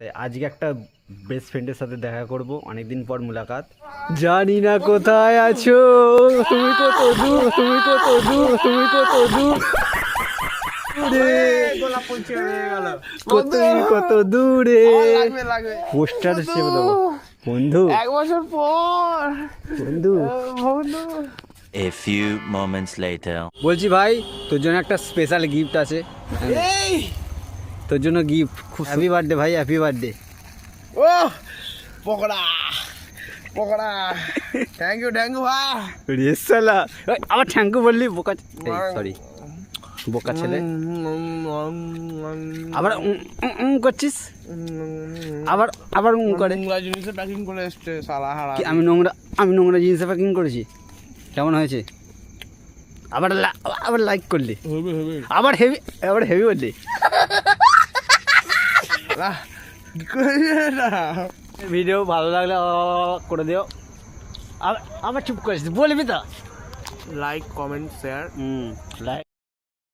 তাই আজকে একটা বেস্ট ফ্রেন্ডের সাথে দেখা করব, অনেকদিন পর মুলাকাত। জানি না কোথায় আছো তুমি, কত দূর, তুমি কত দূর, তুমি কত দূর কত দূরে। পোস্টার হিসেবে দেবো বন্ধু, 1 বছর পর বন্ধু। বন্ধু। A few moments later. বলছি ভাই, তোর জন্য একটা স্পেশাল গিফট আছে। এই তোর জন্য গিফট, খুব হ্যাপি বার্থডে ভাই, হ্যাপি বার্থডে। ও পকোড়া পকোড়া, থ্যাংক ইউ ভাই। রেসালা আবার থ্যাংকু বললি, বোকা। সরি বোকা ছেলে, আবার করছিস, আবার আবার করে। নোংরা জিনিসে প্যাকিং করে এসছে সালা হারা। কি আমি নোংরা জিনিসে প্যাকিং করেছি? কেমন হয়েছে? আবার লাইক করলি, আবার হেভি বললি। ভিডিও ভালো লাগলে করে দিও। আবার চুপ করিস, বলবি তো। Like comment share. লাইক